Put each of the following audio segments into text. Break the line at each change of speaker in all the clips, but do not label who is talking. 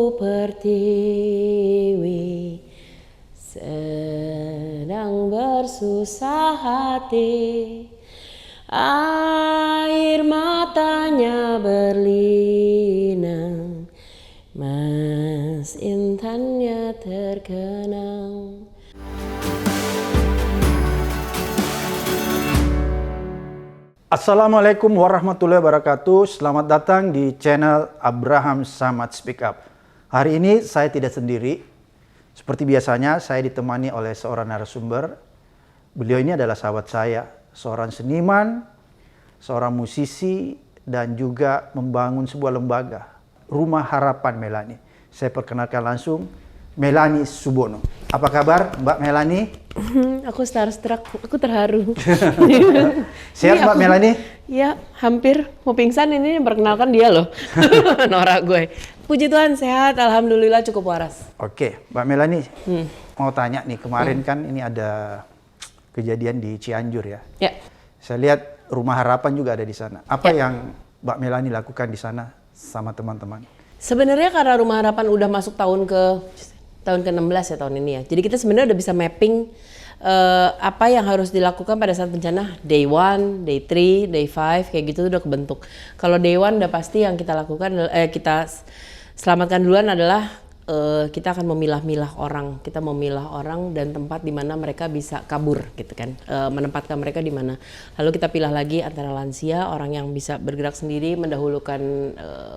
Pertiwi sedang bersusah hati, air matanya berlinang, Mas Intannya terkenang.
Assalamualaikum warahmatullahi wabarakatuh. Selamat datang di channel Abraham Samad Speak Up. Hari ini saya tidak sendiri. Seperti biasanya saya ditemani oleh seorang narasumber. Beliau ini adalah sahabat saya, seorang seniman, seorang musisi, dan juga membangun sebuah lembaga, Rumah Harapan Melani. Saya perkenalkan langsung Melani Subono. Apa kabar Mbak Melani?
Aku starstruck, aku terharu.
Sehat Mbak Melani?
Ya, hampir mau pingsan ini, perkenalkan dia loh. Norak gue. Puji Tuhan sehat, alhamdulillah cukup waras.
Oke, Mbak Melani, mau tanya nih, kemarin kan ini ada kejadian di Cianjur ya.
Ya.
Saya lihat Rumah Harapan juga ada di sana. Apa yang Mbak Melani lakukan di sana sama teman-teman?
Sebenarnya karena Rumah Harapan udah masuk tahun ke-16 ya tahun ini ya. Jadi kita sebenarnya udah bisa mapping apa yang harus dilakukan pada saat bencana. Day 1, Day 3, Day 5 kayak gitu udah kebentuk. Kalau Day 1 udah pasti yang kita lakukan kita selamatkan duluan adalah kita akan memilah-milah orang. Kita memilah orang dan tempat di mana mereka bisa kabur gitu kan. Menempatkan mereka di mana. Lalu kita pilah lagi antara lansia, orang yang bisa bergerak sendiri, mendahulukan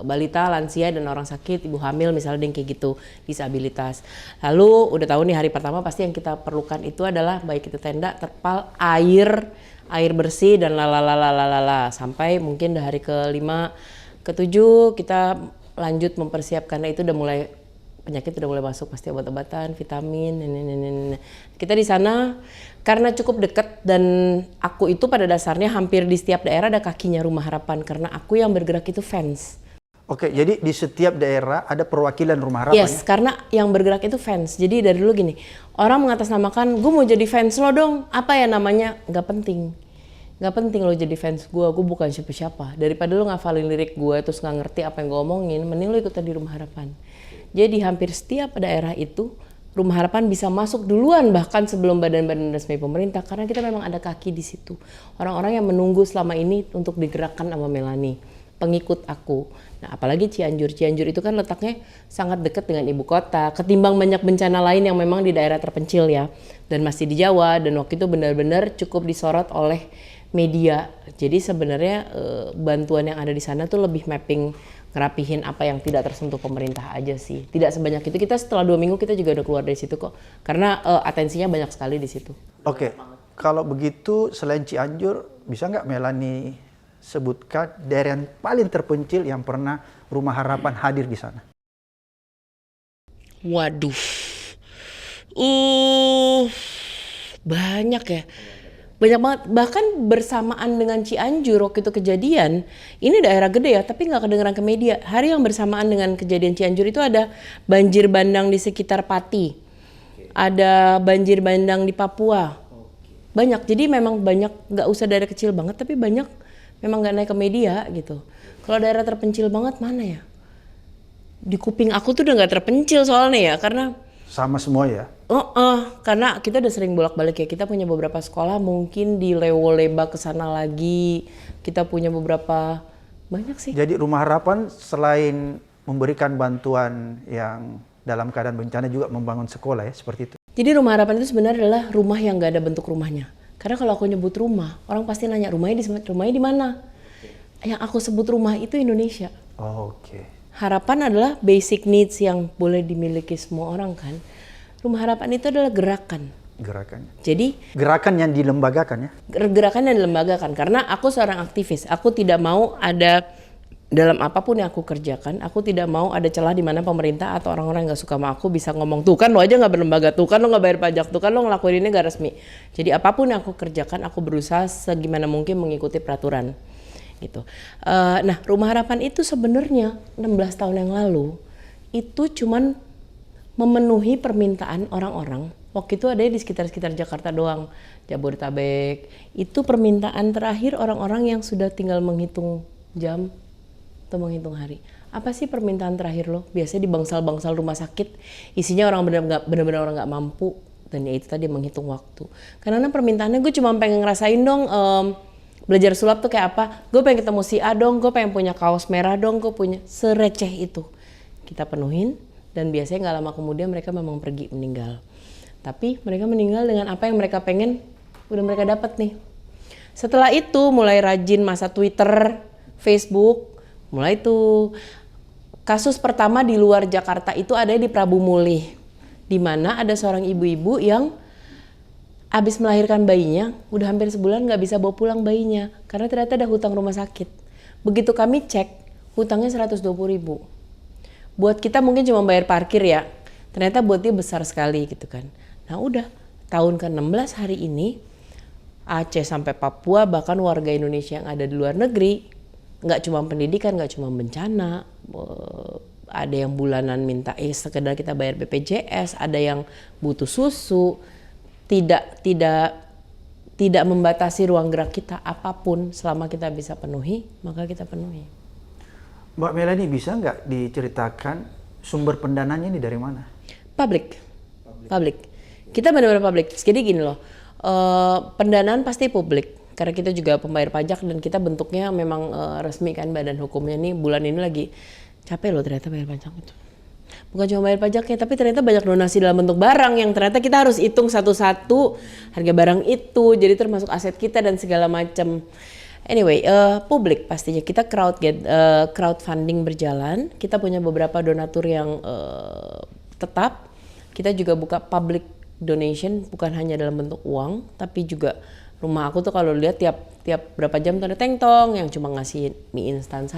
balita, lansia, dan orang sakit, ibu hamil misalnya yang kayak gitu, disabilitas. Lalu udah tahu nih hari pertama pasti yang kita perlukan itu adalah baik itu tenda, terpal, air bersih, dan lalalalalalala. Sampai mungkin dari hari ke-5, ke-7 kita lanjut mempersiapkan. Karena itu udah mulai penyakit udah mulai masuk, pasti obat-obatan, vitamin, kita di sana karena cukup dekat, dan aku itu pada dasarnya hampir di setiap daerah ada kakinya Rumah Harapan karena aku yang bergerak itu fans.
Oke, jadi di setiap daerah ada perwakilan Rumah Harapan.
Yes, karena yang bergerak itu fans. Jadi dari dulu gini, orang mengatasnamakan, gue mau jadi fans lo dong. Apa ya namanya? Gak penting. Gak penting lo jadi fans gue bukan siapa-siapa. Daripada lo ngafalin lirik gue terus gak ngerti apa yang gue omongin, mending lo ikutan di Rumah Harapan. Jadi hampir setiap daerah itu Rumah Harapan bisa masuk duluan bahkan sebelum badan-badan resmi pemerintah karena kita memang ada kaki di situ. Orang-orang yang menunggu selama ini untuk digerakkan sama Melani, pengikut aku. Nah, apalagi Cianjur. Cianjur itu kan letaknya sangat dekat dengan ibu kota, ketimbang banyak bencana lain yang memang di daerah terpencil ya. Dan masih di Jawa, dan waktu itu benar-benar cukup disorot oleh media. Jadi sebenarnya bantuan yang ada di sana tuh lebih mapping, ngerapihin apa yang tidak tersentuh pemerintah aja sih. Tidak sebanyak itu. Kita setelah 2 minggu kita juga udah keluar dari situ kok. Karena atensinya banyak sekali di situ.
Oke, kalau begitu selain Cianjur, bisa nggak Melani sebutkan daerah yang paling terpencil yang pernah Rumah Harapan hadir di sana?
Waduh. Banyak ya. Banyak banget, bahkan bersamaan dengan Cianjur waktu itu kejadian, ini daerah gede ya, tapi nggak kedengeran ke media. Hari yang bersamaan dengan kejadian Cianjur itu ada banjir bandang di sekitar Pati, ada banjir bandang di Papua, banyak. Jadi memang banyak, nggak usah daerah kecil banget, tapi banyak memang nggak naik ke media gitu. Kalau daerah terpencil banget mana ya? Di kuping aku tuh udah nggak terpencil soalnya ya, karena
Sama semua ya?
karena kita udah sering bolak-balik ya. Kita punya beberapa sekolah mungkin di Lewo-Leba ke sana lagi. Kita punya beberapa, banyak sih.
Jadi Rumah Harapan selain memberikan bantuan yang dalam keadaan bencana juga membangun sekolah ya, seperti itu?
Jadi Rumah Harapan itu sebenarnya adalah rumah yang gak ada bentuk rumahnya. Karena kalau aku nyebut rumah, orang pasti nanya rumahnya di mana? Yang aku sebut rumah itu Indonesia.
Oke.
Harapan adalah basic needs yang boleh dimiliki semua orang kan. Rumah Harapan itu adalah gerakan.
Gerakannya.
Jadi
Gerakan yang dilembagakan ya?
gerakan yang dilembagakan. Karena aku seorang aktivis. Aku tidak mau ada dalam apapun yang aku kerjakan, aku tidak mau ada celah di mana pemerintah atau orang-orang yang gak suka sama aku bisa ngomong, tuh kan lo aja gak berlembaga, tuh kan lo gak bayar pajak, tuh kan lo ngelakuin ini gak resmi. Jadi apapun yang aku kerjakan, aku berusaha segimana mungkin mengikuti peraturan gitu. Nah, Rumah Harapan itu sebenarnya 16 tahun yang lalu itu cuman memenuhi permintaan orang-orang. Waktu itu ada di sekitar Jakarta doang, Jabodetabek. Itu permintaan terakhir orang-orang yang sudah tinggal menghitung jam atau menghitung hari. Apa sih permintaan terakhir lo? Biasanya di bangsal-bangsal rumah sakit isinya orang benar-benar orang nggak mampu, dan ya itu tadi menghitung waktu. Karena permintaannya gue cuma pengen ngerasain dong belajar sulap tuh kayak apa. Gue pengen ketemu si A dong, gue pengen punya kaos merah dong, gue punya, sereceh itu. Kita penuhin dan biasanya nggak lama kemudian mereka memang pergi meninggal. Tapi mereka meninggal dengan apa yang mereka pengen udah mereka dapat nih. Setelah itu mulai rajin masa Twitter, Facebook, mulai tuh kasus pertama di luar Jakarta itu ada di Prabu Mulih, di mana ada seorang ibu-ibu yang abis melahirkan bayinya, udah hampir sebulan nggak bisa bawa pulang bayinya karena ternyata ada hutang rumah sakit. Begitu kami cek, hutangnya 120.000. Buat kita mungkin cuma bayar parkir ya, ternyata buat dia besar sekali gitu kan. Nah udah, tahun ke-16 hari ini, Aceh sampai Papua, bahkan warga Indonesia yang ada di luar negeri, nggak cuma pendidikan, nggak cuma bencana, ada yang bulanan minta sekedar kita bayar BPJS, ada yang butuh susu, tidak membatasi ruang gerak kita apapun, selama kita bisa penuhi, maka kita penuhi.
Mbak Melanie, bisa nggak diceritakan sumber pendananya ini dari mana?
Public. Kita benar-benar public. Jadi gini loh, pendanaan pasti publik karena kita juga pembayar pajak dan kita bentuknya memang resmi kan, badan hukumnya nih. Bulan ini lagi capek loh ternyata bayar pajak itu. Bukan cuma bayar pajaknya, tapi ternyata banyak donasi dalam bentuk barang yang ternyata kita harus hitung satu-satu harga barang itu, jadi termasuk aset kita dan segala macam. Anyway, publik pastinya. Kita crowdfunding berjalan. Kita punya beberapa donatur yang tetap. Kita juga buka public donation, bukan hanya dalam bentuk uang, tapi juga rumah aku tuh kalau lihat tiap berapa jam tuh ada teng-tong yang cuma ngasih mie instan 1.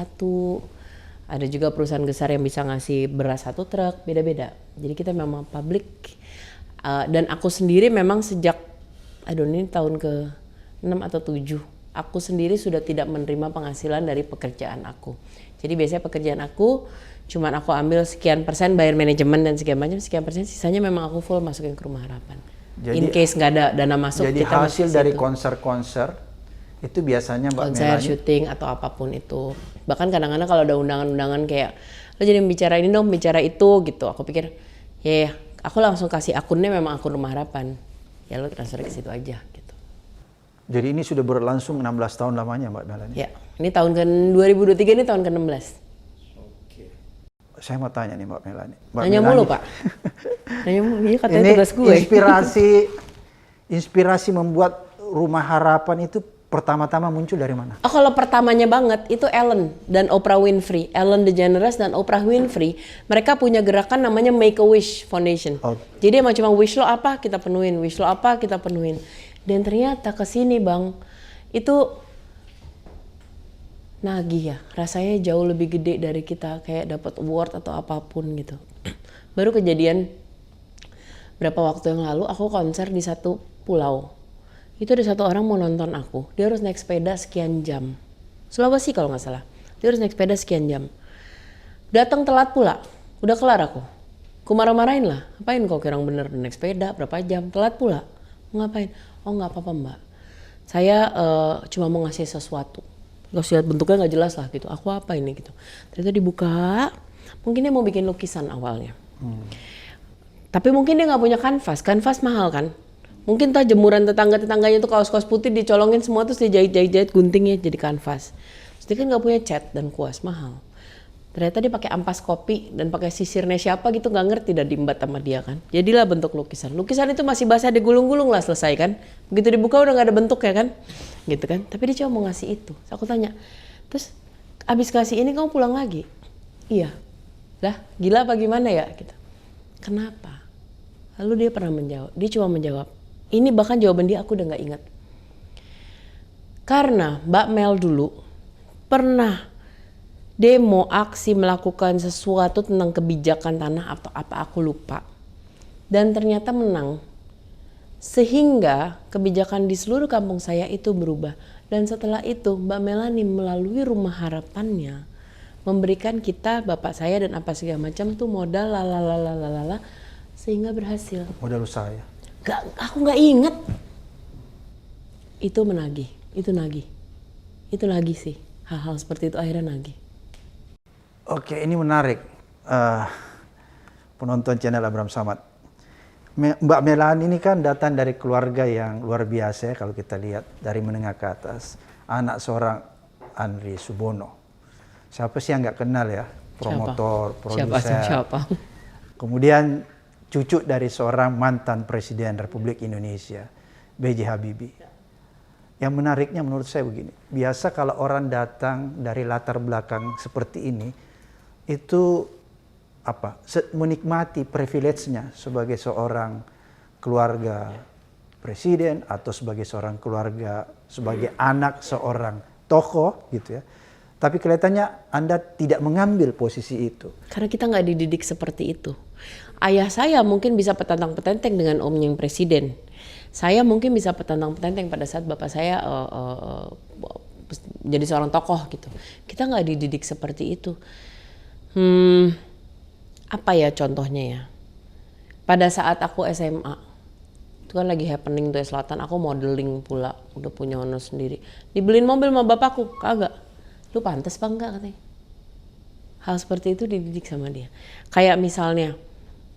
Ada juga perusahaan besar yang bisa ngasih beras 1 truk, beda-beda. Jadi kita memang public. Dan aku sendiri memang sejak, ini tahun ke-6 atau 7, aku sendiri sudah tidak menerima penghasilan dari pekerjaan aku. Jadi biasanya pekerjaan aku, cuman aku ambil sekian persen bayar manajemen dan sekian persen, sisanya memang aku full masukin ke Rumah Harapan. Jadi, in case nggak ada dana masuk,
jadi
kita
hasil dari konser-konser itu biasanya Mbak
konser,
Melanie,
syuting atau apapun itu. Bahkan kadang-kadang kalau ada undangan-undangan kayak lo jadi bicara ini dong, bicara itu gitu. Aku pikir ya, aku langsung kasih akunnya memang akun Rumah Harapan. Ya lo transfer ke situ aja gitu.
Jadi ini sudah berlangsung 16 tahun lamanya Mbak Melanie?
Ya, ini tahun ke-2023, ini tahun ke-16.
Saya mau tanya nih Mbak Melanie.
Nanya mulu Pak. Nanya mulu, iya katanya
ini
tugas gue.
Inspirasi membuat Rumah Harapan itu pertama-tama muncul dari mana?
Kalau pertamanya banget itu Ellen dan Oprah Winfrey, Ellen DeGeneres dan Oprah Winfrey, mereka punya gerakan namanya Make a Wish Foundation. Jadi emang cuma wish lo apa kita penuhin, wish lo apa kita penuhin. Dan ternyata kesini Bang, itu nagih ya, rasanya jauh lebih gede dari kita kayak dapat award atau apapun gitu. Baru kejadian berapa waktu yang lalu aku konser di satu pulau. Itu ada satu orang mau nonton aku, dia harus naik sepeda sekian jam. Sulawesi kalau nggak salah, dia harus naik sepeda sekian jam. Datang telat pula, udah kelar aku. Aku marah-marahin lah, ngapain kau kira bener naik sepeda berapa jam, telat pula. Ngapain? Oh nggak apa-apa mbak, saya cuma mau ngasih sesuatu. Gak lihat bentuknya nggak jelas lah gitu. Aku apa ini gitu. Ternyata dibuka, mungkin dia mau bikin lukisan awalnya. Tapi mungkin dia nggak punya kanvas mahal kan. Mungkin entah jemuran tetangganya tuh kaos-kaos putih dicolongin semua terus dijahit guntingnya jadi kanvas. Terus dia kan nggak punya cat dan kuas mahal. Ternyata dia pakai ampas kopi dan pakai sisirnya siapa gitu nggak ngerti dan diembat sama dia kan. Jadilah bentuk lukisan. Lukisan itu masih basah digulung-gulung lah selesai kan. Begitu dibuka udah nggak ada bentuk ya kan. Gitu kan. Tapi dia cuma mau ngasih itu. Terus aku tanya, terus abis kasih ini kamu pulang lagi? Iya. Lah gila apa gimana ya gitu. Kenapa? Lalu dia pernah menjawab. Dia cuma menjawab. Ini bahkan jawaban dia aku udah nggak ingat. Karena Mbak Mel dulu pernah demo aksi melakukan sesuatu tentang kebijakan tanah atau apa aku lupa. Dan ternyata menang. Sehingga kebijakan di seluruh kampung saya itu berubah. Dan setelah itu Mbak Melanie melalui Rumah Harapannya memberikan kita, bapak saya dan apa segala macam tuh modal lalalala sehingga berhasil.
Modal usaha ya?
Aku nggak inget. Itu menagih, itu nagih. Itu lagi sih. Hal-hal seperti itu akhirnya nagih.
Oke, ini menarik. Eh, Penonton channel Abraham Samad. Mbak Melani ini kan datang dari keluarga yang luar biasa ya, kalau kita lihat dari menengah ke atas. Anak seorang Andri Subono. Siapa sih yang nggak kenal ya? Promotor, produser.
Siapa?
Kemudian cucu dari seorang mantan Presiden Republik Indonesia, B.J. Habibie. Yang menariknya menurut saya begini, biasa kalau orang datang dari latar belakang seperti ini, itu menikmati privilege-nya sebagai seorang keluarga presiden atau sebagai seorang keluarga, sebagai anak seorang tokoh gitu ya. Tapi kelihatannya Anda tidak mengambil posisi itu.
Karena kita nggak dididik seperti itu. Ayah saya mungkin bisa petantang-petenteng dengan omnya yang presiden. Saya mungkin bisa petantang-petenteng pada saat bapak saya jadi seorang tokoh gitu. Kita nggak dididik seperti itu. Apa ya contohnya ya? Pada saat aku SMA, itu kan lagi happening tuh ya selatan, aku modeling pula, udah punya honor sendiri. Dibeliin mobil sama bapakku, kagak. Lu pantas apa enggak katanya. Hal seperti itu dididik sama dia. Kayak misalnya,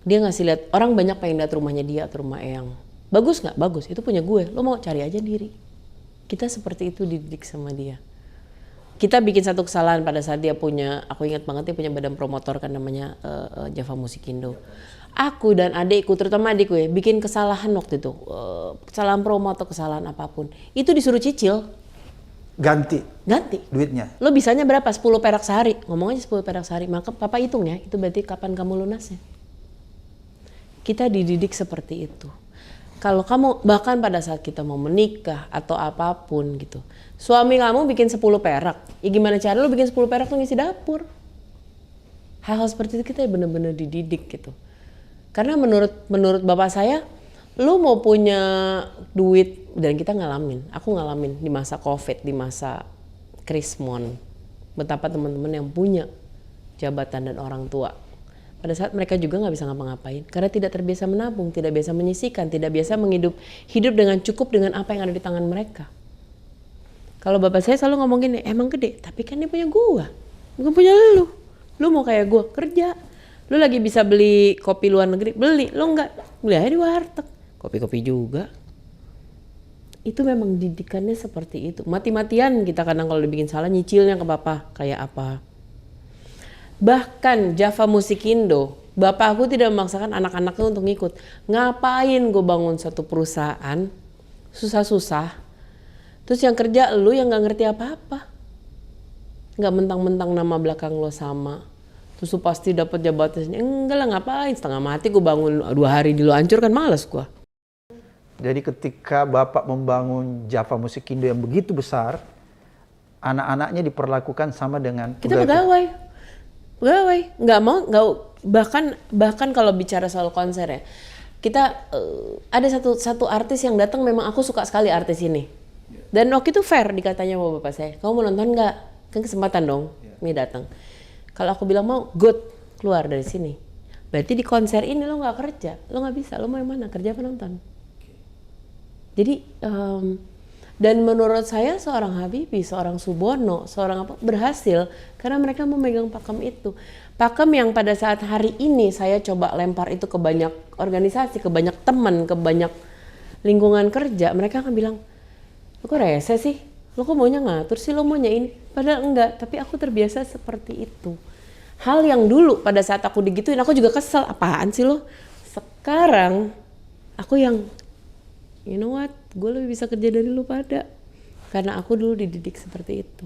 dia ngasih lihat, orang banyak pengen lihat rumahnya dia atau rumah Eyang. Bagus nggak? Bagus, itu punya gue, lu mau cari aja diri. Kita seperti itu dididik sama dia. Kita bikin satu kesalahan pada saat dia punya, aku ingat banget dia punya badan promotor kan namanya Java Musikindo. Aku dan adikku, terutama adikku ya, bikin kesalahan waktu itu. Kesalahan promo atau kesalahan apapun. Itu disuruh cicil.
Ganti duitnya.
Lo bisanya berapa? 10 perak sehari. Ngomong aja 10 perak sehari. Maka papa hitung ya, itu berarti kapan kamu lunasnya. Kita dididik seperti itu. Kalau kamu, bahkan pada saat kita mau menikah atau apapun gitu, suami kamu bikin 10 perak, ya gimana cara lu bikin 10 perak tuh ngisi dapur. Hal-hal seperti itu kita benar-benar dididik gitu. Karena menurut bapak saya, lu mau punya duit, dan kita ngalamin, aku ngalamin di masa COVID, di masa krismon, betapa teman-teman yang punya jabatan dan orang tua, pada saat mereka juga nggak bisa ngapa-ngapain karena tidak terbiasa menabung, tidak biasa menyisihkan, tidak biasa hidup dengan cukup dengan apa yang ada di tangan mereka. Kalau bapak saya selalu ngomong gini, emang gede, tapi kan dia punya gua, bukan punya lu. Lu mau kayak gua kerja, lu lagi bisa beli kopi luar negeri, beli, lu nggak, beli aja di warteg, kopi-kopi juga. Itu memang didikannya seperti itu. Mati-matian kita kadang kalau dibikin salah nyicilnya ke bapak kayak apa. Bahkan Java Musikindo, bapak aku tidak memaksakan anak-anaknya untuk ngikut. Ngapain gue bangun satu perusahaan, susah-susah, terus yang kerja lu yang gak ngerti apa-apa. Gak mentang-mentang nama belakang lo sama, terus lu pasti dapat jabatan. Enggak lah, ngapain, setengah mati gue bangun 2 hari di lu hancur kan males gue.
Jadi ketika bapak membangun Java Musikindo yang begitu besar, anak-anaknya diperlakukan sama dengan
kita pegawai, nggak mau, bahkan kalau bicara soal konser ya, kita ada satu artis yang datang, memang aku suka sekali artis ini, dan waktu itu fair dikatanya sama bapak saya, kamu mau nonton nggak? Kan kesempatan dong, ini datang. Kalau aku bilang mau, good, keluar dari sini. Berarti di konser ini lo nggak kerja, lo nggak bisa, lo mau yang mana, kerja apa nonton? Jadi dan menurut saya seorang Habibie, seorang Subono, seorang apa berhasil karena mereka memegang pakem itu. Pakem yang pada saat hari ini saya coba lempar itu ke banyak organisasi, ke banyak teman, ke banyak lingkungan kerja, mereka akan bilang, "Lo kok rese sih? Lo kok maunya ngatur sih? Lo maunya ini?" Padahal enggak, tapi aku terbiasa seperti itu. Hal yang dulu pada saat aku digituin aku juga kesel, apaan sih lo? Sekarang aku yang you know what, gue lebih bisa kerja dari lu pada. Karena aku dulu dididik seperti itu.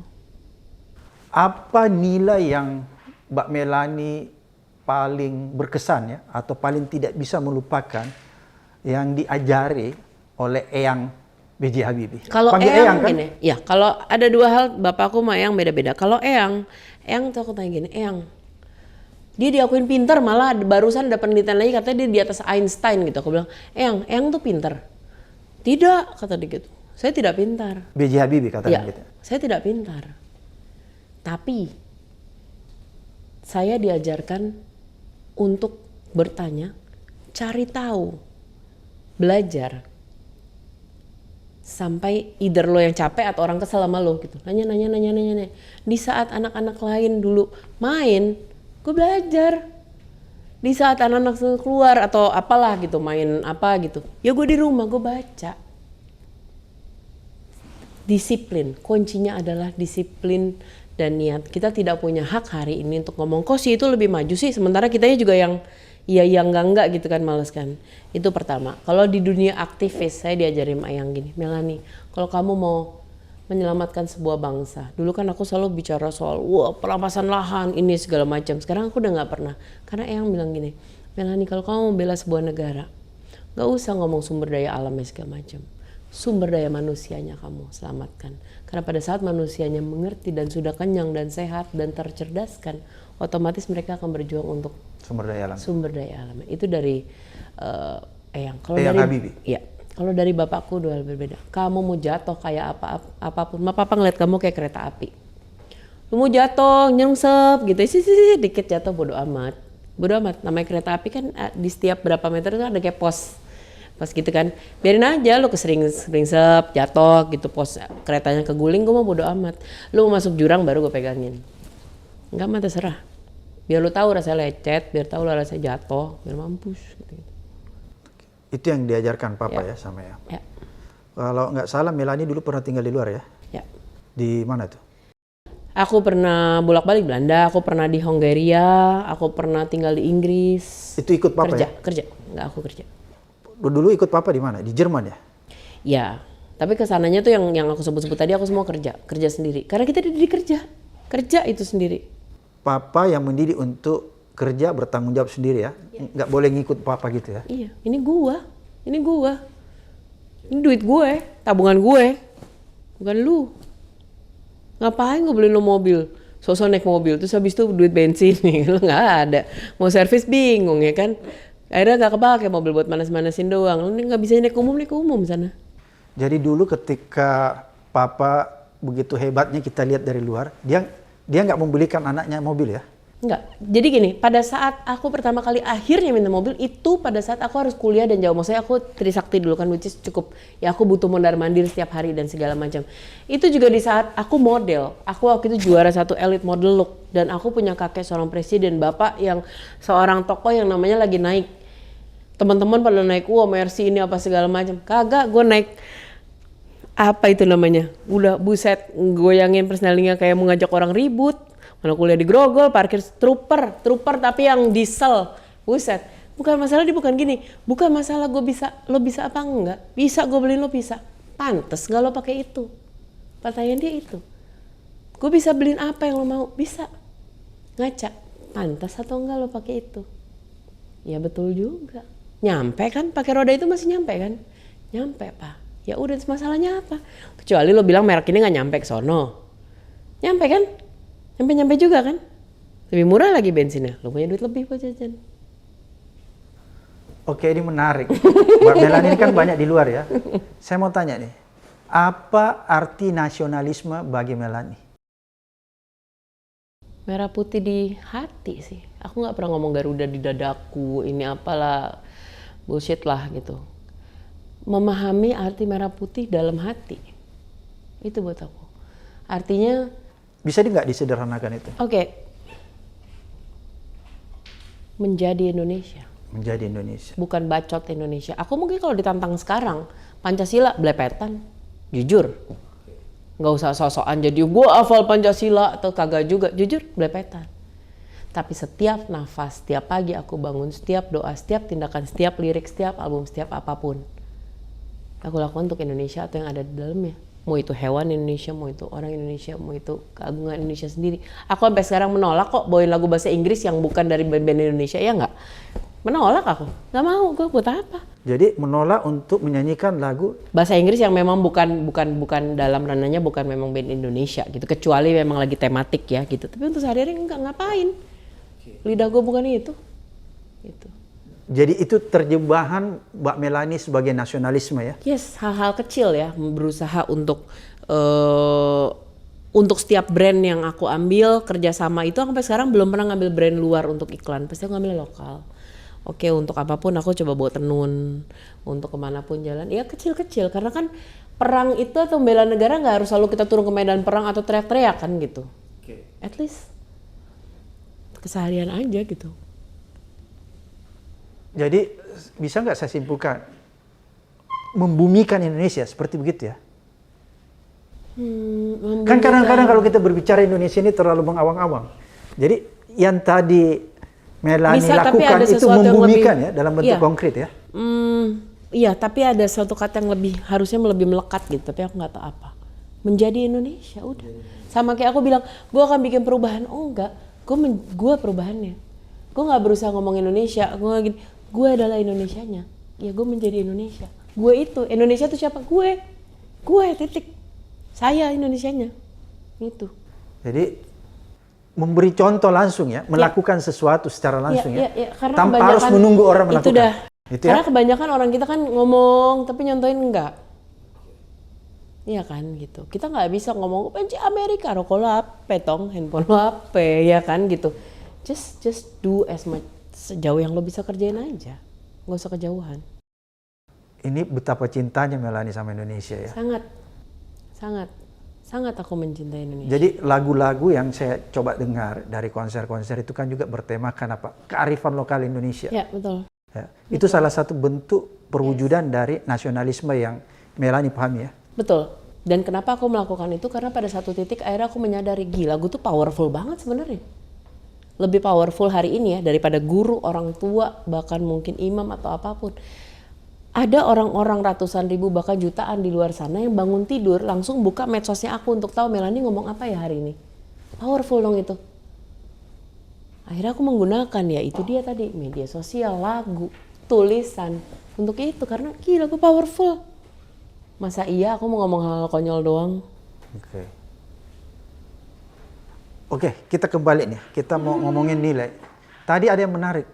Apa nilai yang Mbak Melani paling berkesan ya, atau paling tidak bisa melupakan yang diajari oleh Eyang B.J. Habibie?
Kalau
kan?
Eyang gini, ya kalau ada 2 hal, bapakku sama Eyang beda-beda. Kalau Eyang tuh aku tanya gini, Eyang, dia diakuin pinter, malah barusan ada penelitian lagi katanya dia di atas Einstein gitu. Aku bilang, Eyang tuh pinter. Tidak, kata dia gitu. Saya tidak pintar.
B.J. Habibie katanya gitu.
Saya tidak pintar. Tapi saya diajarkan untuk bertanya, cari tahu, belajar. Sampai either lo yang capek atau orang kesel sama lo gitu. Nanya. Di saat anak-anak lain dulu main, gue belajar. Di saat anak-anak keluar atau apalah gitu, main apa gitu, ya gue di rumah, gue baca. Disiplin, kuncinya adalah disiplin dan niat. Kita tidak punya hak hari ini untuk ngomong, kok sih itu lebih maju sih, sementara kitanya juga yang iya yang enggak gitu kan, males kan. Itu pertama. Kalau di dunia aktivis, saya diajarin ayang gini, Melanie, kalau kamu mau menyelamatkan sebuah bangsa. Dulu kan aku selalu bicara soal perampasan lahan ini segala macam. Sekarang aku udah nggak pernah. Karena Eyang bilang gini, Melanie kalau kamu membela sebuah negara, nggak usah ngomong sumber daya alamnya segala macam. Sumber daya manusianya kamu selamatkan. Karena pada saat manusianya mengerti dan sudah kenyang dan sehat dan tercerdaskan, otomatis mereka akan berjuang untuk
Sumber daya alam.
Sumber daya alam. Itu dari Eyang. Kalau
Eyang
dari
Habibie.
Iya. Kalau dari bapakku dua hal berbeda. Kamu mau jatuh kayak apapun, papa ngeliat kamu kayak kereta api. Lu mau jatuh, nyungsep gitu, sih dikit jatuh bodo amat. Bodo amat. Namanya kereta api kan di setiap berapa meter itu ada kayak pos gitu kan. Biarin aja lu keseringsep, jatuh gitu, pos keretanya keguling, gue mau bodo amat. Lu mau masuk jurang baru gue pegangin. Enggak mah terserah. Biar lu tahu rasanya lecet, biar tahu rasanya jatuh, biar mampus gitu.
Itu yang diajarkan papa ya sama ya.
Ya.
Kalau nggak salah Melanie dulu pernah tinggal di luar ya?
Ya.
Di mana tuh?
Aku pernah bolak-balik Belanda, aku pernah di Hongaria, aku pernah tinggal di Inggris.
Itu ikut papa ya?
Kerja. Nggak aku kerja.
Dulu ikut papa di mana? Di Jerman ya?
Ya, tapi kesananya tuh yang aku sebut-sebut tadi aku semua kerja sendiri. Karena kita dididik kerja itu sendiri.
Papa yang mendidik untuk kerja bertanggung jawab sendiri ya? Nggak boleh ngikut papa gitu ya?
Iya, ini gua. Ini duit gue, tabungan gue. Bukan lu. Ngapain gue beliin lo mobil? Sosok naik mobil, terus habis itu duit bensin nih, lo nggak ada. Mau servis bingung ya kan? Akhirnya nggak kepake mobil buat manas-manasin doang. Lo nggak bisa naik umum sana.
Jadi dulu ketika papa begitu hebatnya kita lihat dari luar, dia nggak membelikan anaknya mobil ya?
Enggak. Jadi gini, pada saat aku pertama kali akhirnya minta mobil, itu pada saat aku harus kuliah dan jauh. Maksudnya aku Trisakti dulu kan, which is cukup, ya aku butuh mondar-mandir setiap hari dan segala macam. Itu juga di saat aku model. Aku waktu itu juara satu elite model look. Dan aku punya kakek seorang presiden, bapak yang seorang tokoh yang namanya lagi naik. Teman-teman pada naik, Mercy ini apa segala macam. Kagak, gue naik, apa itu namanya? Udah buset, goyangin persnelingnya kayak mau ngajak orang ribut. Mana kuliah di Grogol, parkir trooper tapi yang diesel, buset. Bukan masalah dia bukan gini, bukan masalah lo bisa apa enggak, bisa gue beliin lo bisa, pantes nggak lo pakai itu, pertanyaan dia itu, gue bisa beliin apa yang lo mau, bisa, ngaca, pantas atau enggak lo pakai itu, ya betul juga, nyampe kan, pakai roda itu masih nyampe kan, nyampe pak, ya udah masalahnya apa, kecuali lo bilang merek ini nggak nyampe ke sono, nyampe kan? Nyampe juga kan? Lebih murah lagi bensinnya. Lo punya duit lebih buat jajan.
Oke, ini menarik. Mbak Melanie ini kan banyak di luar ya. Saya mau tanya nih, apa arti nasionalisme bagi Melanie?
Merah putih di hati sih. Aku nggak pernah ngomong Garuda di dadaku. Ini apalah bullshit lah gitu. Memahami arti merah putih dalam hati. Itu buat aku. Artinya
bisa nggak disederhanakan itu?
Oke. Menjadi Indonesia.
Menjadi Indonesia.
Bukan bacot Indonesia. Aku mungkin kalau ditantang sekarang, Pancasila blepetan. Jujur. Nggak usah sok-sokan jadi gue hafal Pancasila atau kagak juga. Jujur, blepetan. Tapi setiap nafas, setiap pagi aku bangun, setiap doa, setiap tindakan, setiap lirik, setiap album, setiap apapun. Aku lakukan untuk Indonesia atau yang ada di dalamnya. Mau itu hewan Indonesia, mau itu orang Indonesia, mau itu keagungan Indonesia sendiri. Aku sampai sekarang menolak kok bawain lagu bahasa Inggris yang bukan dari band-band Indonesia, ya nggak? Menolak aku, nggak mau, gue buat apa?
Jadi menolak untuk menyanyikan lagu
bahasa Inggris yang memang bukan dalam ranahnya bukan memang band Indonesia gitu, kecuali memang lagi tematik ya gitu. Tapi untuk sehari-hari nggak ngapain. Lidah gue bukan itu. Gitu.
Jadi itu terjemahan Mbak Melanie sebagai nasionalisme ya?
Yes, hal-hal kecil ya, berusaha untuk setiap brand yang aku ambil kerjasama itu, sampai sekarang belum pernah ngambil brand luar untuk iklan, pasti aku ngambil lokal. Oke, untuk apapun aku coba bawa tenun, untuk kemanapun jalan, ya kecil-kecil, karena kan perang itu atau bela negara nggak harus selalu kita turun ke medan perang atau teriak-teriak kan gitu. At least keseharian aja gitu.
Jadi bisa nggak saya simpulkan membumikan Indonesia seperti begitu ya? Kan kadang-kadang kalau kita berbicara Indonesia ini terlalu mengawang-awang. Jadi yang tadi Melanie
Bisa, tapi
lakukan
ada
itu
sesuatu yang
membumikan
lebih-
ya dalam bentuk
iya.
konkret ya.
Iya, tapi ada suatu kata yang harusnya lebih melekat gitu, tapi aku nggak tahu apa. Menjadi Indonesia, udah. Sama kayak aku bilang, gue akan bikin perubahan. Oh enggak, gue perubahannya. Gue nggak berusaha ngomong Indonesia, gue adalah Indonesianya. Ya gue menjadi Indonesia. Gue itu, Indonesia itu siapa? Gue titik. Saya Indonesianya. Itu.
Jadi memberi contoh langsung ya, melakukan sesuatu secara langsung ya,
karena
tanpa harus
kebanyakan
menunggu orang
itu
melakukan.
dah.
Itu
Karena
ya?
kebanyakan orang kita kan ngomong tapi nyontoin enggak. Iya kan gitu. Kita nggak bisa ngomong benci Amerika, rokok lo apa tong, handphone lo apa, ya kan gitu. Just do as much sejauh yang lo bisa kerjain aja. Nggak usah kejauhan.
Ini betapa cintanya Melanie sama Indonesia ya.
Sangat aku mencintai Indonesia.
Jadi lagu-lagu yang saya coba dengar dari konser-konser itu kan juga bertemakan apa? Kearifan lokal Indonesia.
Ya betul.
Ya, itu salah satu bentuk perwujudan dari nasionalisme yang Melanie pahami ya.
Betul. Dan kenapa aku melakukan itu? Karena pada satu titik akhirnya aku menyadari gila, gue tuh powerful banget sebenarnya. Lebih powerful hari ini ya daripada guru, orang tua, bahkan mungkin imam atau apapun. Ada orang-orang ratusan ribu bahkan jutaan di luar sana yang bangun tidur langsung buka medsosnya aku untuk tahu Melanie ngomong apa ya hari ini. Powerful dong itu. Akhirnya aku menggunakan ya itu dia tadi media sosial, lagu, tulisan untuk itu karena gila gue powerful. Masa iya aku mau ngomong hal konyol doang?
Oke, kita kembali nih. Kita mau ngomongin nilai. Tadi ada yang menarik.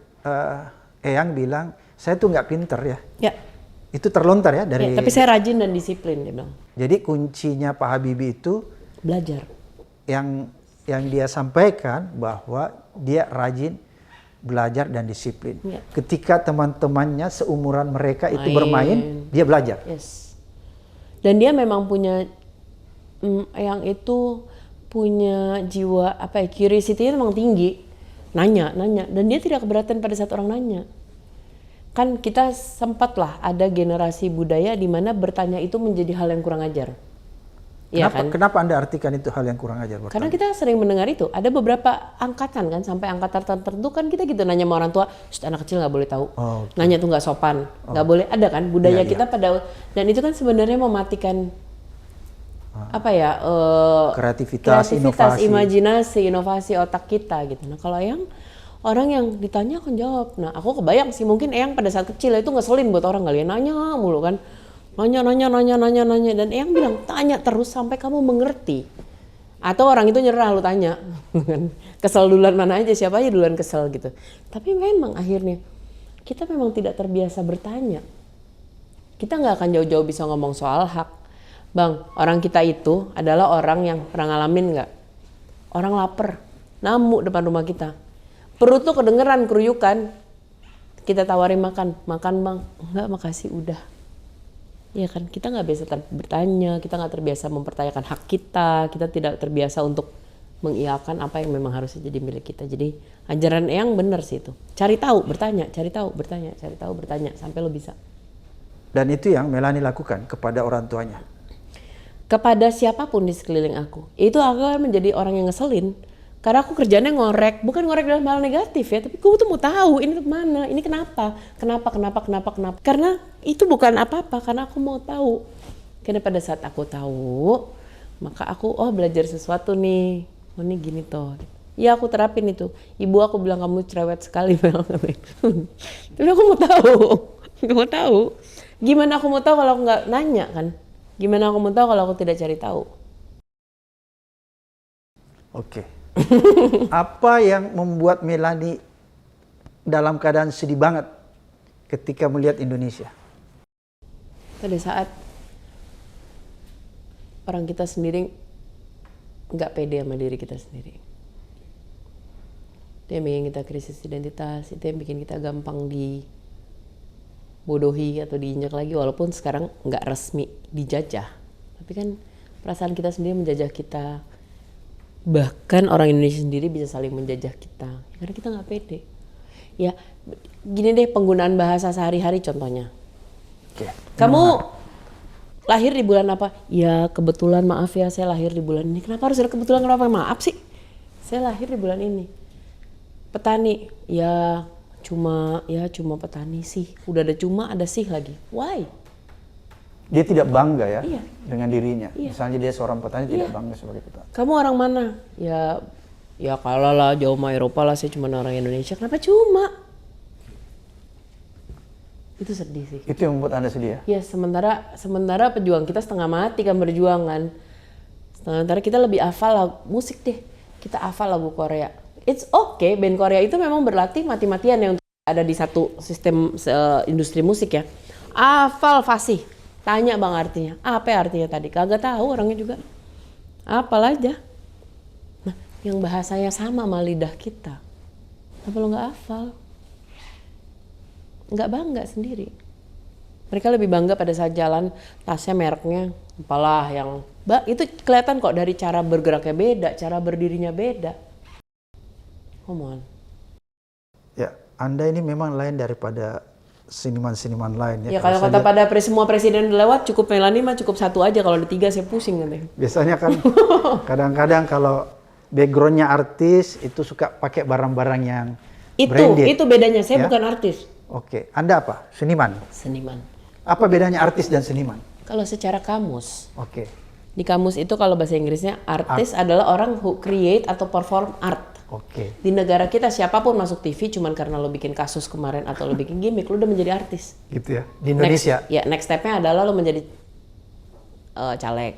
Eyang bilang, saya tuh nggak pinter ya.
Ya.
Itu terlontar ya dari.
Ya, tapi saya rajin dan disiplin dia bilang.
Jadi kuncinya Pak Habibie itu
Belajar.
yang dia sampaikan bahwa dia rajin belajar dan disiplin.
Ya.
Ketika teman-temannya seumuran mereka itu bermain, dia belajar.
Yes. Dan dia memang punya yang itu punya jiwa apa ya, curiosity-nya memang tinggi. Nanya dan dia tidak keberatan pada saat orang nanya. Kan kita sempat lah ada generasi budaya di mana bertanya itu menjadi hal yang kurang ajar. Iya kan?
Kenapa Anda artikan itu hal yang kurang ajar?
Karena kita sering mendengar itu. Ada beberapa angkatan kan, sampai angkatan tertentu kan kita gitu nanya sama orang tua, anak kecil nggak boleh tahu.
Oh, okay.
Nanya tuh nggak sopan, nggak boleh. Ada kan budaya kita pada, dan itu kan sebenarnya mematikan apa ya?
Kreativitas, inovasi.
Imajinasi, inovasi otak kita gitu. Nah kalau orang yang ditanya akan jawab. Nah aku kebayang sih mungkin Eyang pada saat kecil itu ngeselin buat orang kali ya, nanya mulu kan. Nanya dan Eyang bilang tanya terus sampai kamu mengerti. Atau orang itu nyerah lu tanya. Kesel duluan mana aja, siapa aja duluan kesel gitu. Tapi memang akhirnya kita memang tidak terbiasa bertanya. Kita nggak akan jauh-jauh bisa ngomong soal hak. Bang, orang kita itu adalah orang yang pernah ngalamin nggak? Orang lapar, namuk depan rumah kita. Perut tuh kedengeran keruyukan. Kita tawarin makan bang. Enggak, makasih udah. Ya kan, kita nggak biasa bertanya, kita nggak terbiasa mempertanyakan hak kita tidak terbiasa untuk mengiyakan apa yang memang harusnya jadi milik kita. Jadi ajaran Eyang bener sih itu. Cari tahu, bertanya, sampai lo bisa.
Dan itu yang Melanie lakukan kepada orang tuanya.
Kepada siapapun di sekeliling aku. Itu aku menjadi orang yang ngeselin. Karena aku kerjanya ngorek, bukan ngorek dalam hal negatif ya, tapi gue tuh mau tahu ini kemana, ini kenapa. Karena itu bukan apa-apa, karena aku mau tahu. Karena pada saat aku tahu, maka aku belajar sesuatu nih. Oh ini gini toh. Ya aku terapin itu. Ibu aku bilang kamu cerewet sekali Mel. Tapi aku mau tahu. Gimana aku mau tahu kalau aku nggak nanya kan? Gimana aku mau tahu kalau aku tidak cari tahu?
Oke. Apa yang membuat Melanie dalam keadaan sedih banget ketika melihat Indonesia?
Pada saat orang kita sendiri nggak pede sama diri kita sendiri. Itu yang bikin kita krisis identitas, itu yang bikin kita gampang dibodohi atau diinjak lagi, walaupun sekarang nggak resmi dijajah. Tapi kan perasaan kita sendiri menjajah kita. Bahkan orang Indonesia sendiri bisa saling menjajah kita. Karena kita nggak pede. Ya, gini deh penggunaan bahasa sehari-hari contohnya.
Oke.
Kamu lahir di bulan apa? Ya kebetulan maaf ya saya lahir di bulan ini. Kenapa harus ada kebetulan, kenapa maaf sih? Saya lahir di bulan ini. Petani, ya cuma petani sih. Udah ada cuma, ada sih lagi. Why?
Dia tidak bangga ya
Iya.
dengan dirinya.
Iya.
Misalnya dia seorang petani tidak bangga sebagai petani.
Kamu orang mana? Ya kalah lah jauh sama Eropa lah, saya cuma orang Indonesia. Kenapa cuma? Itu sedih sih.
Itu yang membuat Anda sedih ya?
Ya sementara pejuang kita setengah mati kan berjuang kan. Sementara kita lebih hafal musik deh. Kita hafal lagu Korea. It's okay, band Korea itu memang berlatih mati-matian ya untuk ada di satu sistem industri musik ya. Hafal fasih. Tanya bang artinya. Apa ya artinya tadi? Kagak tahu orangnya juga. Hafal aja. Nah, yang bahasanya sama sama lidah kita. Apa lo nggak hafal? Nggak bangga sendiri. Mereka lebih bangga pada saat jalan tasnya mereknya apalah yang itu kelihatan kok dari cara bergeraknya beda, cara berdirinya beda. Come on.
Ya, Anda ini memang lain daripada seniman-seniman lain ya.
Ya kalau kata pada semua presiden udah lewat, cukup Melanie mah cukup satu aja, kalau ada 3 saya pusing katanya.
Biasanya kan kadang-kadang kalau backgroundnya artis itu suka pakai barang-barang yang branded.
Itu bedanya, saya
Ya?
bukan artis.
Oke, Anda apa? Seniman.
Seniman.
Apa bedanya artis dan seniman?
Kalau secara kamus,
Oke.
di kamus itu kalau bahasa Inggrisnya artis adalah orang who create atau perform art.
Oke.
Di negara kita siapapun masuk TV cuman karena lo bikin kasus kemarin atau lo bikin gimmick, lo udah menjadi artis.
Gitu ya. Di Indonesia.
Next stepnya adalah lo menjadi caleg.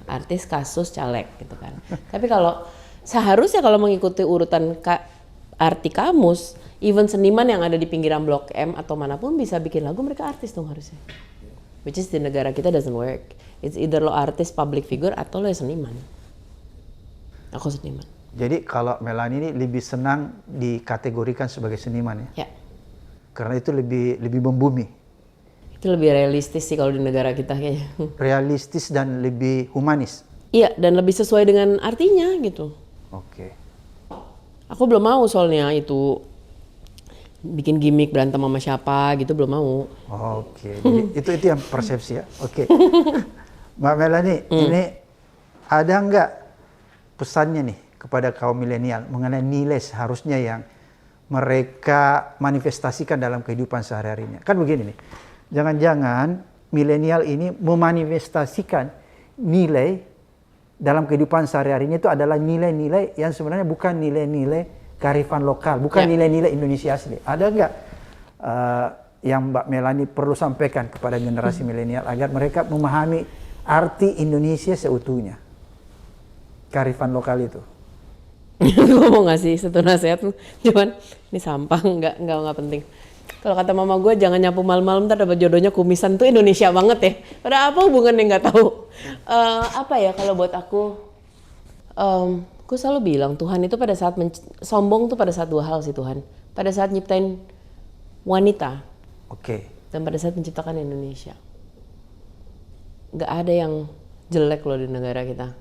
Artis, kasus, caleg gitu kan. Tapi kalau seharusnya kalau mengikuti urutan arti kamus, even seniman yang ada di pinggiran Blok M atau manapun bisa bikin lagu, mereka artis dong harusnya. Which is di negara kita doesn't work. It's either lo artis, public figure, atau lo seniman. Aku seniman.
Jadi kalau Melanie ini lebih senang dikategorikan sebagai seniman ya?
Ya.
Karena itu lebih membumi.
Itu lebih realistis sih kalau di negara kita kayaknya.
Realistis dan lebih humanis.
Iya, dan lebih sesuai dengan artinya gitu.
Oke.
Aku belum mau soalnya itu bikin gimmick berantem sama siapa gitu, belum mau.
Oke. Jadi itu yang persepsi ya. Oke. Mbak Melanie, ini ada nggak pesannya nih kepada kaum milenial mengenai nilai seharusnya yang mereka manifestasikan dalam kehidupan sehari-harinya? Kan begini nih, jangan-jangan milenial ini memanifestasikan nilai dalam kehidupan sehari-harinya itu adalah nilai-nilai yang sebenarnya bukan nilai-nilai kearifan lokal, bukan nilai-nilai Indonesia asli. Ada nggak yang Mbak Melanie perlu sampaikan kepada generasi milenial agar mereka memahami arti Indonesia seutuhnya, kearifan lokal itu?
Gue mau ngasih satu nasihat, cuman ini sampah, nggak penting. Kalau kata mama gue, jangan nyapu malam-malam ntar dapat jodohnya kumisan, tuh Indonesia banget ya. Padahal apa hubungannya nggak tahu. Apa ya kalau buat aku, gue selalu bilang Tuhan itu pada saat sombong tuh pada saat 2 hal sih Tuhan. Pada saat nyiptain wanita,
Oke.
dan pada saat menciptakan Indonesia. Nggak ada yang jelek loh di negara kita.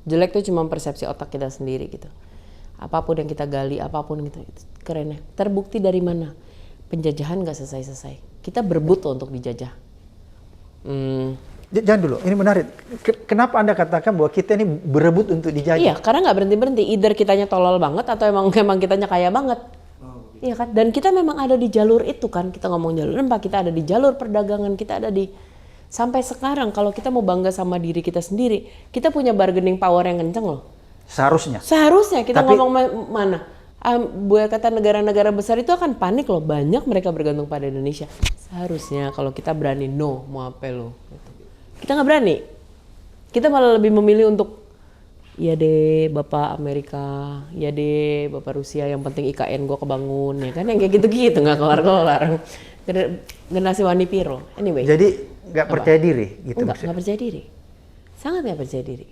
Jelek tuh cuma persepsi otak kita sendiri gitu. Apapun yang kita gali, apapun gitu, itu kerennya. Terbukti dari mana? Penjajahan nggak selesai-selesai. Kita berebut loh untuk dijajah.
Jangan dulu, ini menarik. Kenapa Anda katakan bahwa kita ini berebut untuk dijajah?
Iya, karena nggak berhenti-berhenti. Either kitanya tolol banget atau emang kitanya kaya banget. Iya kan? Dan kita memang ada di jalur itu kan. Kita ngomong jalur rempah, kita ada di jalur perdagangan, kita ada di... Sampai sekarang kalau kita mau bangga sama diri kita sendiri, kita punya bargaining power yang kenceng loh.
Seharusnya.
Seharusnya kita
Tapi-
ngomong mana? Buat kata negara-negara besar itu akan panik loh. Banyak mereka bergantung pada Indonesia. Seharusnya kalau kita berani no, mau apa lo? Gitu. Kita nggak berani. Kita malah lebih memilih untuk ya deh Bapak Amerika, ya deh Bapak Rusia, yang penting IKN gue kebangun ya kan, yang kayak gitu-gitu nggak kelar-kelar. Generasi Wani Piro. Anyway.
Jadi nggak percaya diri gitu
Enggak percaya diri. Sangat nggak percaya diri.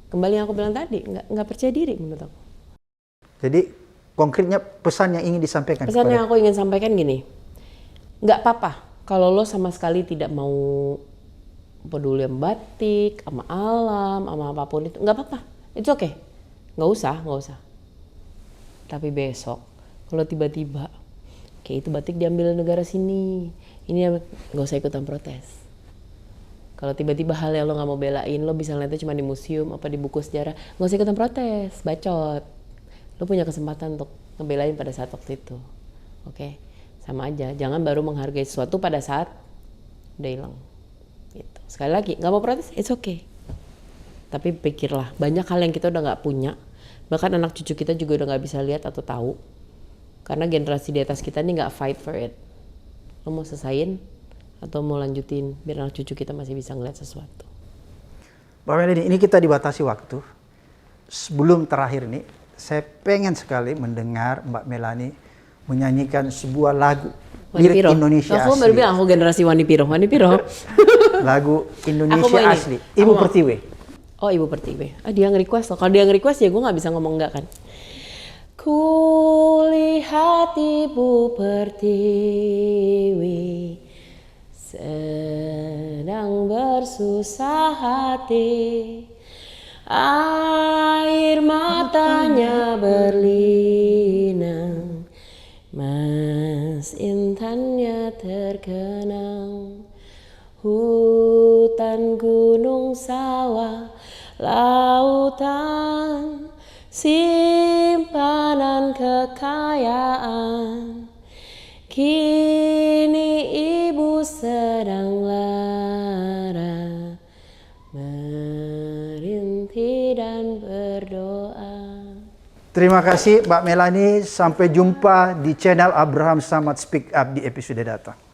Kembali yang aku bilang tadi, nggak percaya diri menurut aku.
Jadi konkretnya pesan yang ingin disampaikan
Pesan
kepada
yang aku ingin sampaikan gini, nggak apa-apa kalau lo sama sekali tidak mau peduli sama batik, sama alam, sama apapun itu, nggak apa-apa, itu oke, nggak usah. Tapi besok kalau tiba-tiba kayak itu batik diambil negara sini, ini nggak usah ikutan protes. Kalau tiba-tiba hal yang lo nggak mau belain, lo bisa lihatnya cuma di museum apa di buku sejarah, nggak usah ikutan protes, bacot. Lo punya kesempatan untuk ngebelain pada saat waktu itu, oke? Sama aja, jangan baru menghargai sesuatu pada saat udah hilang. Gitu. Sekali lagi, nggak mau protes, it's okay. Tapi pikirlah, banyak hal yang kita udah nggak punya, bahkan anak cucu kita juga udah nggak bisa lihat atau tahu, karena generasi di atas kita nih nggak fight for it. Lo mau selesain atau mau lanjutin biar anak cucu kita masih bisa ngeliat sesuatu.
Mbak Melani, ini kita dibatasi waktu. Sebelum terakhir nih, saya pengen sekali mendengar Mbak Melani menyanyikan sebuah lagu lirik Indonesia
aku
asli.
baru bilang aku generasi Wani Piro.
Lagu Indonesia asli. Ibu Pertiwi.
Oh, Ibu Pertiwi. Dia nge-request loh. Kalau dia nge-request ya gue nggak bisa ngomong enggak kan. Kulihat Ibu Pertiwi sedang bersusah hati, air matanya berlinang, mas intannya terkenang, hutan, gunung, sawah, lautan, simpanan kekayaan. Kini ibu sedang lara, merintih dan berdoa.
Terima kasih Mbak Melani, sampai jumpa di channel Abraham Samad Speak Up di episode datang.